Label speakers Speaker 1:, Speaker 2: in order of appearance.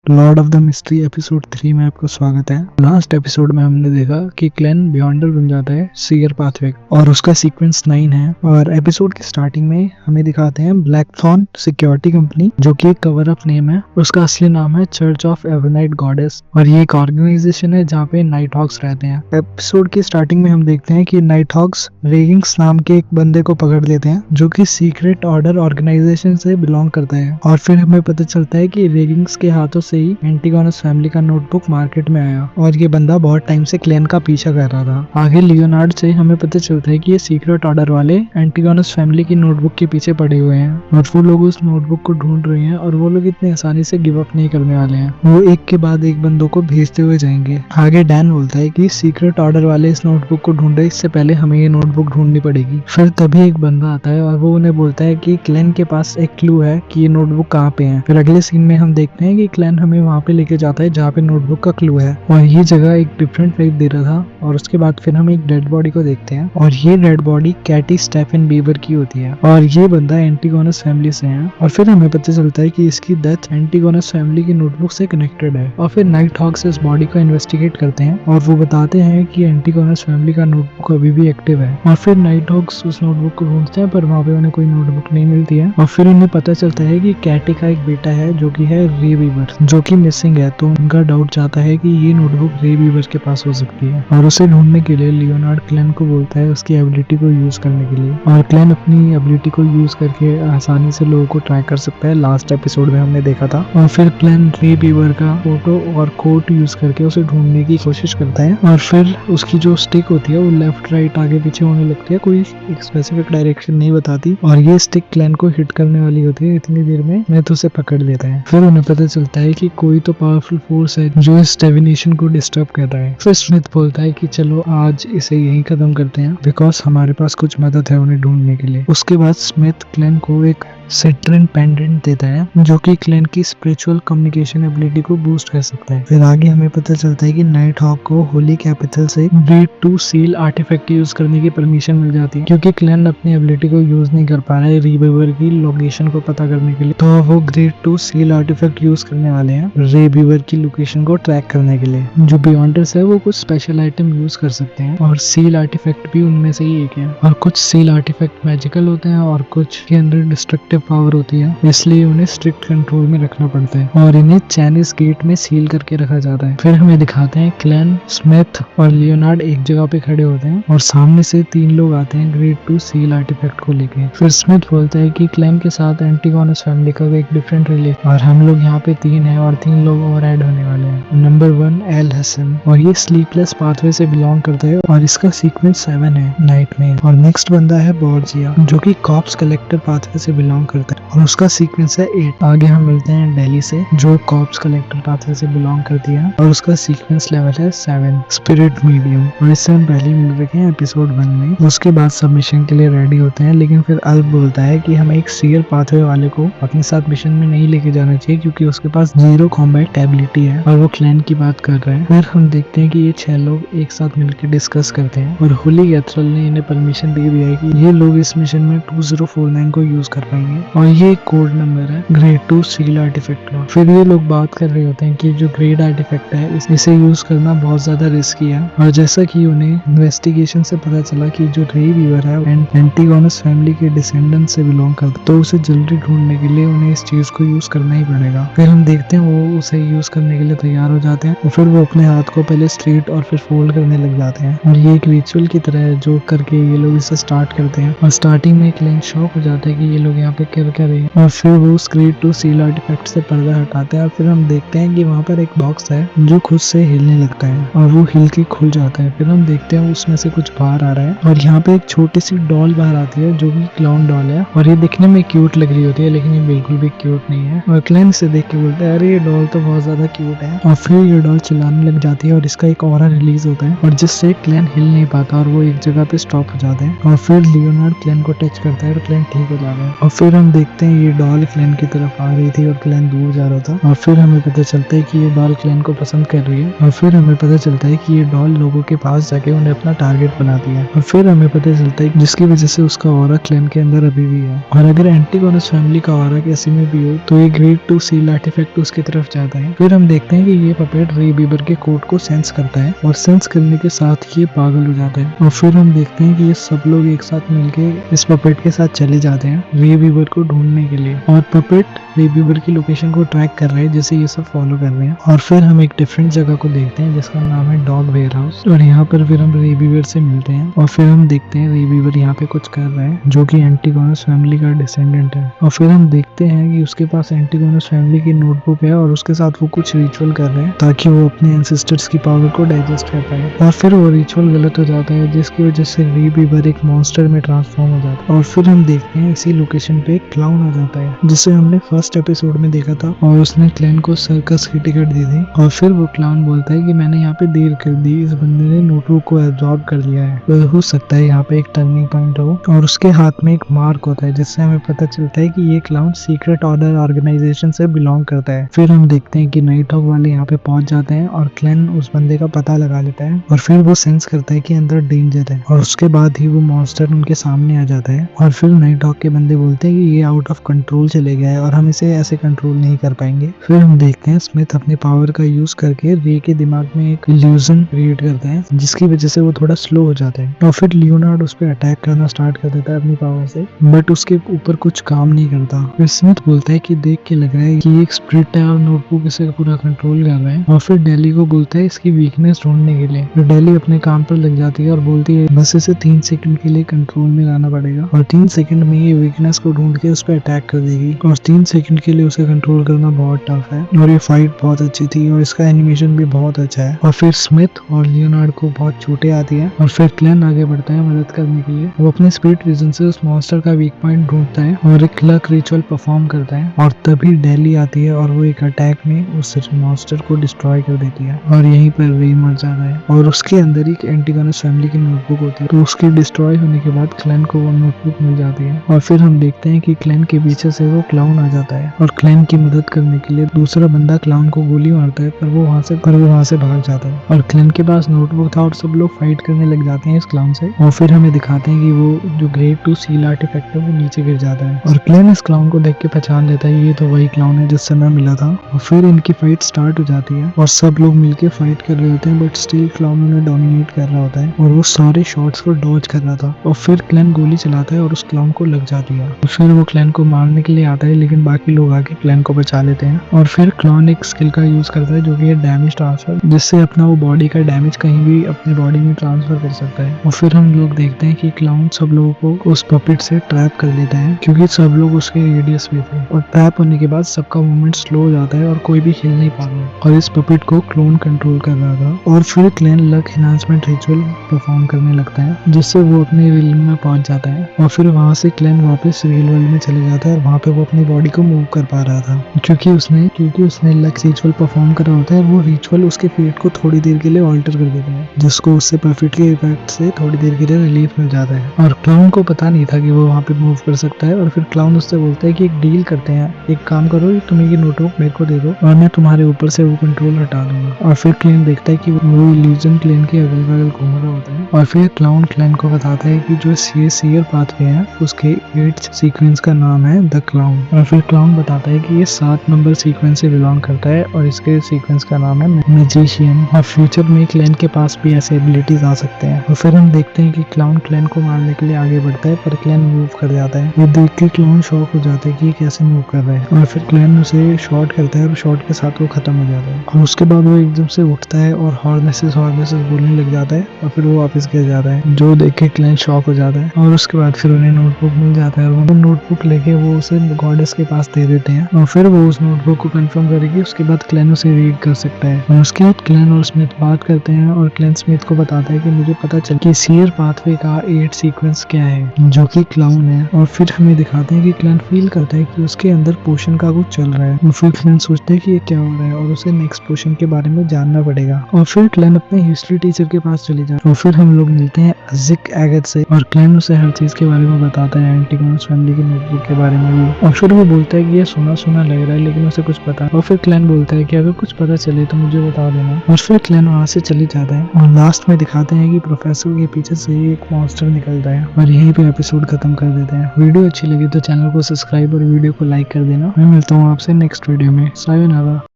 Speaker 1: Lord of the mystery episode 3 में आपका स्वागत है। लास्ट एपिसोड में हमने देखा कि क्लेन बियॉन्डर बन जाता है सीयर पाथवे और उसका सीक्वेंस 9 है। और एपिसोड की स्टार्टिंग में हमें दिखाते हैं ब्लैकथॉर्न सिक्योरिटी कंपनी, जो कि एक कवर अप नेम है। उसका असली नाम है चर्च ऑफ एवरनाइट गॉडेस और ये एक ऑर्गेनाइजेशन है जहाँ पे नाइट हॉक्स रहते हैं। एपिसोड की स्टार्टिंग में हम देखते हैं कि नाइट हॉक्स रेगिंग्स नाम के एक बंदे को पकड़ लेते हैं, जो कि सीक्रेट ऑर्डर ऑर्गेनाइजेशन से बिलोंग करता है। और फिर हमें पता चलता है कि रेगिंग्स के हाथों से ही एंटीगोनस फैमिली का नोटबुक मार्केट में आया और ये बंदा बहुत टाइम से क्लेन का पीछा कर रहा था। आगे लियोनार्ड से हमें पता चलता है कि ये सीक्रेट ऑर्डर वाले एंटीगोनस फैमिली की नोटबुक के पीछे पड़े हुए हैं और वो लोग उस नोटबुक को ढूंढ रहे हैं और वो लोग इतनी आसानी से गिव अप नहीं करने वाले हैं। वो एक के बाद एक बंदों को भेजते हुए जाएंगे। आगे डैन बोलता है कि सीक्रेट ऑर्डर वाले इस नोटबुक को ढूंढे, इससे पहले हमें ये नोटबुक ढूंढनी पड़ेगी। फिर तभी एक बंदा आता है और वो उन्हें बोलता है कि क्लेन के पास एक क्लू है कि ये नोटबुक कहाँ पे है। फिर अगले सीन में हम देखते हैं कि क्लेन हमें वहाँ पे लेके जाता है जहाँ पे नोटबुक का क्लू है और ये जगह एक डिफरेंट वाइब दे रहा था। और उसके बाद फिर हम एक डेड बॉडी को देखते हैं और ये dead body Katy Stefan Bieber की होती है और ये बंदा एंटीगोनस फैमिली से है। और फिर हमें पता चलता है कि इसकी डेथ एंटीगोनस फैमिली की नोटबुक से कनेक्टेड है। और फिर नाइट हॉक्स इस बॉडी को इन्वेस्टिगेट करते हैं और वो बताते हैं कि एंटीगोनस फैमिली का नोटबुक अभी भी एक्टिव है। और फिर नाइट हॉक्स उस नोटबुक को ढूंढते हैं पर वहाँ पे उन्हें कोई नोटबुक नहीं मिलती है। और फिर उन्हें पता चलता है कि कैटी का एक बेटा है जो कि है रे बीबर, जो कि मिसिंग है। तो उनका डाउट जाता है कि ये नोटबुक रे बीबर के पास हो सकती है और उसे ढूंढने के लिए लियोनार्ड क्लेन को बोलता है उसकी एबिलिटी को यूज करने के लिए। और क्लेन अपनी एबिलिटी को यूज करके आसानी से लोगों को ट्रैक कर सकता है, लास्ट एपिसोड में हमने देखा था। और फिर क्लेन रे बीबर का फोटो और कोट यूज करके उसे ढूंढने की कोशिश करता है। और फिर उसकी जो स्टिक होती है वो लेफ्ट राइट आगे पीछे होने लगती है, कोई एक स्पेसिफिक डायरेक्शन नहीं बताती। और ये स्टिक क्लेन को हिट करने वाली होती है, इतनी देर में स्मिथ उसे पकड़ लेता है। फिर उन्हें पता चलता है कि कोई तो पावरफुल फोर्स है जो इस डेविनेशन को डिस्टर्ब कर रहा है। फिर स्मिथ बोलता है कि चलो आज इसे यहीं खत्म करते हैं बिकॉज हमारे पास कुछ मदद है उन्हें ढूंढने के लिए। उसके बाद स्मिथ क्लेन को एक सिट्रिन पेंडेंट देता है जो कि क्लेन की स्पिरिचुअल कम्युनिकेशन एबिलिटी को बूस्ट कर सकता है। फिर आगे हमें पता चलता है कि नाइट हॉक को होली कैपिटल से ग्रेड 2 सील आर्टिफैक्ट यूज करने की परमिशन मिल जाती है, क्योंकि क्लेन अपनी एबिलिटी को यूज नहीं कर पा रहा है रीबीवर की लोकेशन को पता करने के लिए। तो वो ग्रेड 2 सील आर्टिफैक्ट यूज करने वाले हैं रीबीवर की लोकेशन को ट्रैक करने के लिए। जो बियॉन्डर्स है वो कुछ स्पेशल आइटम यूज कर सकते हैं और सील आर्टिफैक्ट भी उनमें से ही एक है। और कुछ सील आर्टिफैक्ट मैजिकल होते हैं और कुछ के अंदर डिस्ट्रक्टिव पावर होती है, इसलिए उन्हें स्ट्रिक्ट कंट्रोल में रखना पड़ता है और इन्हें चाइनीज गेट में सील करके रखा जाता है। फिर हमें दिखाते हैं क्लेन, स्मिथ और लियोनार्ड एक जगह पे खड़े होते हैं और सामने से 3 लोग आते हैं ग्रेड 2 सील आर्टिफैक्ट को लेके। फिर स्मिथ बोलता है कि क्लेन के साथ एंटीगोनस फैमिली का एक डिफरेंट रिलेशन और हम लोग यहाँ पे 3 है और 3 लोग और ऐड होने वाले हैं। नंबर 1 एल हसन और ये स्लीपलेस पाथवे से बिलोंग करता है और इसका सीक्वेंस 7 है नाइट में। और नेक्स्ट बंदा है बॉर्जिया जो कि कॉप्स कलेक्टर पाथवे से बिलोंग करता है और उसका सीक्वेंस है 8। आगे हम मिलते हैं दिल्ली से जो कॉप्स कलेक्टर पाथवे से बिलोंग करती है और उसका सीक्वेंस लेवल है 7 स्पिरिट मीडियम। और इससे हम पहले मिल रखे हैं एपिसोड 1 में। उसके बाद सबमिशन के लिए रेडी होते हैं, लेकिन फिर अल्प बोलता है कि हमें एक सीयर पाथवे वाले को अपने साथ मिशन में नहीं लेके जाना चाहिए क्योंकि उसके पास 0 कॉम्बैट एबिलिटी है और वो क्लैन की बात कर रहे हैं। फिर हम देखते हैं कि ये 6 लोग एक साथ मिलकर डिस्कस करते हैं और होली कैथरल ने इन्हें परमिशन दे दिया है कि ये लोग इस मिशन में 2049 को यूज कर पाएंगे और ये एक कोड नंबर है ग्रेड 2 सील आर्टिफैक्ट का। फिर ये लोग बात कर रहे होते हैं कि जो ग्रेड आर्टिफैक्ट है इसे यूज करना बहुत ज्यादा रिस्की है और जैसा कि उन्हें इन्वेस्टिगेशन से पता चला कि जो रे वीवर है एंटीगोनस फैमिली के डिसेंडेंट से बिलोंग करता, तो उसे जल्दी ढूंढने के लिए उन्हें इस चीज को यूज करना ही पड़ेगा। फिर हम देखते हैं वो उसे यूज करने के लिए तैयार हो जाते हैं और फिर वो अपने हाथ को पहले स्ट्रेट और फिर फोल्ड करने लग जाते हैं और ये एक रिचुअल की तरह है जो करके ये लोग इसे स्टार्ट करते हैं। और स्टार्टिंग में क्लेन शॉक हो जाता है कि ये लोग यहाँ पे क्या कर रहे हैं और फिर वो उस ग्रेड 2 सील आर्टिफैक्ट से पर्दा हटाते हैं और फिर हम देखते हैं कि वहाँ पर एक बॉक्स है जो खुद से हिलने लगता है और वो हिल के खुल जाता है। फिर हम देखते हैं उसमें से कुछ बाहर आ रहा है और यहाँ पे एक छोटी सी डॉल बाहर आती है जो कि क्लाउन डॉल है और ये दिखने में क्यूट लग रही होती है, लेकिन ये बिल्कुल भी क्यूट नहीं है। और क्लेन इसे देख के बोलता है अरे ये डॉल तो बहुत ज्यादा क्यूट है और फिर ये डॉल चिल्लाने लग जाती है और इसका एक ऑरा रिलीज होता है और जिससे क्लेन हिल नहीं पाता और वो एक जगह पे स्टॉप हो जाता है। और फिर लियोनार्ड क्लेन को टच करता है और क्लेन ठीक हो जाता है और फिर हम देखते हैं ये डॉल क्लेन की तरफ आ रही थी और क्लेन दूर जा रहा था और फिर हमें पता चलता है कि ये डॉल क्लेन को पसंद कर रही है और फिर हमें पता चलता है कि ये डॉल लोगों के पास जाके उन्हें अपना टारगेट बनाती है और फिर हमें पता चलता है जिसकी वजह से उसका ऑरा क्लेन के अंदर अभी भी है। और अगर एंटीगोनस फैमिली का ऑरा किसी में भी हो तो ये ग्रेड 2 सील आर्टिफैक्ट उस उसकी तरफ जाता है। फिर हम देखते हैं कि ये पपेट रे बीबर के कोड को सेंस करता है और सेंस करने के साथ ही ये पागल हो जाता है। और फिर हम देखते हैं कि ये सब लोग एक साथ मिलके इस पपेट के साथ चले जाते हैं रे बीबर को ढूंढने के लिए, और पपेट रे बीबर की लोकेशन को ट्रैक कर रहे हैं जिसे ये सब फॉलो कर रहे हैं। और फिर हम एक डिफरेंट जगह को देखते हैं जिसका नाम है डॉग वेयर हाउस, और यहाँ पर फिर हम रे बीबर से मिलते हैं और फिर हम देखते हैं रे बीबर यहाँ पे कुछ कर रहा है जो कि एंटीगोनस फैमिली का डिसेंडेंट है। और फिर हम देखते हैं कि उसके पास एंटीगोनस फैमिली की नोटबुक है और उसके साथ वो कुछ रिचुअल कर रहे हैं ताकि वो अपने एंसेस्टर्स की पावर को डाइजेस्ट कर पाए। और फिर वो रिचुअल गलत हो जाता है जिसकी वजह से रे बीबर एक मॉन्स्टर में ट्रांसफॉर्म हो जाता है। और फिर हम देखते हैं इसी लोकेशन पे एक क्लाउन आ जाता है जिसे हमने फर्स्ट एपिसोड में देखा था, और उसने क्लैन को सर्कस की टिकट दी थी। और फिर वो क्लाउन बोलता है कि मैंने यहाँ पे देर कर दी, इस बंदे ने नोटबुक को एब्जॉर्ब कर लिया है, तो हो सकता है यहाँ पे एक टर्निंग पॉइंट हो। और उसके हाथ में एक मार्क होता है जिससे हमें पता चलता है कि ये क्लाउन सीक्रेट ऑर्डर ऑर्गेनाइजेशन से बिलोंग करता है। फिर हम देखते हैं कि नाइट हॉक वाले यहाँ पे पहुंच जाते हैं और क्लैन उस बंदे का पता लगा लेता है, और फिर वो सेंस करता है कि अंदर डेंजर है, और उसके बाद ही वो मॉन्स्टर उनके सामने आ जाता है। और फिर नाइट हॉक के बंदे बोलते हैं कि ये आउट ऑफ कंट्रोल चले गया है और हम इसे ऐसे कंट्रोल नहीं कर पाएंगे। फिर हम देखते हैं स्मिथ अपनी पावर का यूज करके रे के दिमाग में एक इल्यूजन क्रिएट करता है जिसकी वजह से वो थोड़ा स्लो हो जाता है, और फिर लियोनार्ड उस पर अटैक करना स्टार्ट कर देता है अपनी पावर से, बट उसके ऊपर कुछ काम नहीं करता। फिर स्मिथ बोलता है कि देख के लग रहा है कि एक स्प्रिट है और नोटबुक इसे पूरा कंट्रोल कर रहा है। और फिर डेली को बोलता है इसकी वीकनेस ढूंढने के लिए। फिर डेली अपने काम पर लग जाती है और बोलती है बस इसे 3 सेकंड के लिए कंट्रोल में लाना पड़ेगा, और 3 सेकंड में ये वीकनेस को ढूंढ के उस पर अटैक कर देगी, और 3 सेकंड के लिए उसे कंट्रोल करना बहुत टफ है। और ये फाइट बहुत अच्छी थी और इसका एनिमेशन भी बहुत अच्छा है। और फिर स्मिथ और लियोनार्ड को बहुत चोटें आती है, और फिर क्लैन आगे बढ़ता है मदद करने के लिए। वो अपने स्पिरिट विजन से उस मॉन्स्टर का वीक पॉइंट ढूंढता है और एक लक रिचुअल परफॉर्म करता है, और तभी डेली आती है और वो एक अटैक में उस मॉन्स्टर को डिस्ट्रॉय कर देती है, और यहीं पर रे मर जाता है। और उसके अंदर ही एंटीगोनस फैमिली की नोटबुक होती है, तो उसकी डिस्ट्रॉय होने के बाद क्लैन को वो नोटबुक मिल जाती है। और फिर हम देखते हैं कि क्लैन के पीछे से वो क्लाउन आ जाता है, और क्लैन की मदद करने के लिए दूसरा बंदा क्लाउन को गोली मारता है, पर वो वहां से भाग जाता है। और क्लैन के पास नोटबुक था और सब लोग फाइट करने लग जाते हैं इस क्लाउन से। और फिर हमें दिखाते हैं कि वो जो ग्रेव टू सील आर्टिफैक्ट है वो नीचे गिर जाता है, और क्लैन इस क्लाउन को देख के पहचान लेता है ये तो वही क्लाउन है जिससे मैं मिला था। और फिर इनकी फाइट स्टार्ट हो जाती है और सब लोग मिलके फाइट कर रहे होते हैं, बट स्टिल क्लाउन उन्हें डोमिनेट कर रहा होता है और वो सारे शॉट्स को डॉज कर रहा था। और फिर क्लैन गोली चलाता है और उस क्लाउन को लग जाती है, और फिर वो क्लैन को मारने के लिए आता है, लेकिन बाकी लोग आके क्लैन को बचा लेते हैं। और फिर क्लाउन एक स्किल का यूज करता है जो कि है डैमेज ट्रांसफर, जिससे अपना वो बॉडी का डैमेज कहीं भी अपनी बॉडी में ट्रांसफर कर सकता है। और फिर हम लोग देखते हैं कि क्लाउन सब लोगों को उस पपेट से ट्रैप कर लेता है क्योंकि सब लोग उसके रेडियस में थे, और ट्रैप होने के बाद सबका मूवमेंट स्लो हो जाता है और कोई भी हिल नहीं पा रहा, और इस पपेट को क्लोन कंट्रोल कर रहा था। और फिर clan luck enhancement ritual perform करने लगता है जिससे वो अपने रियल में पहुंच जाता है, और फिर वहां से क्लैन वापस रियल वर्ल्ड में चले जाता है, और वहां पे वो अपनी बॉडी को मूव कर पा रहा था क्योंकि उसने लक रिचुअल परफॉर्म करा होता है। वो रिचुअल उसके फेट को थोड़ी देर के लिए ऑल्टर कर देता है जिसको उससे परफेक्ट के इफेक्ट से थोड़ी देर के लिए रिलीफ मिल जाता है। और क्लाउन को पता नहीं था कि वो वहां पे मूव कर सकता है, और फिर क्लाउन उससे बोलता है कि एक डील करते हैं, एक काम करो तुम्हें ये नोटबुक मेरे को दे दो और मैं तुम्हारे ऊपर से वो कंट्रोल हटा दूंगा। और फिर क्लैन देखता है कि वो इल्यूजन क्लैन के अगल बगल घूम रहा होता है, और फिर क्लाउन क्लैन को बताता है कि जो सीयर पाथवे है उसके 8th सीक्वेंस का नाम है द क्लाउन। और फिर क्लाउन बताता है कि ये 7 नंबर सीक्वेंस से बिलोंग करता है और इसके सीक्वेंस का नाम है मैजिशियन, और फ्यूचर में क्लैन के पास भी ऐसे एबिलिटीज आ सकते हैं। और फिर हम देखते हैं कि क्लाउन क्लैन को मारने के लिए आगे बढ़ता है, पर क्लैन मूव कर जाता है। ये देख के क्लाउन शॉक हो जाता है कि ये कैसे मूव कर रहा है, और फिर क्लैन उसे शॉट करता है और शॉट के साथ वो खत्म हो जाता है। और उसके बाद वो एकदम से उठता है और हॉर्नेसेस बोलने लग जाता है, और फिर वो वापस गिर जाता है, जो देख के क्लैन शॉक हो जाता है। और उसके बाद फिर उन्हें नोटबुक मिल जाता है, और वो नोटबुक लेके वो उसे गॉडेस के पास दे देते हैं, और फिर वो उस नोटबुक को कंफर्म करेगी। उसके बाद क्लैन उसे रीड कर सकता है, और उसके बाद क्लैन और स्मिथ बात करते हैं, और क्लैन स्मिथ को बताता है कि मुझे पता चल कि सीयर पाथवे का 8 सीक्वेंस क्या है जो कि क्लाउन है। और फिर हमें दिखाते हैं कि क्लैन फील करता है कि उसके अंदर पोशन का कुछ चल रहा है, और फिर क्लैन सोचता है कि ये क्या हो रहा है और उसे नेक्स्ट पोशन के बारे में जानना पड़ेगा। और फिर क्लैन अपने हिस्ट्री टीचर के पास चले जाते हैं, और फिर हम लोग मिलते हैं अजिक एगत से, और क्लैन उसे हर चीज के बारे में बताता है, एंटीगोनस फैमिली की नोटबुक के बारे में भी। और फिर वो बोलता है कि ये सुना सुना लग रहा है लेकिन उसे कुछ पता। और फिर क्लैन बोलता है कि अगर कुछ पता चले तो मुझे बता देना। और फिर क्लैन वहां से चली जाता है, और लास्ट में दिखाते हैं कि प्रोफेसर के पीछे से एक मॉन्स्टर निकलता है, और यहीं पे एपिसोड खत्म कर देते हैं। वीडियो अच्छी लगी तो चैनल को सब्सक्राइब और वीडियो को लाइक कर देना। मैं मिलता हूँ आपसे नेक्स्ट वीडियो। वीडियो में। सायोनारा।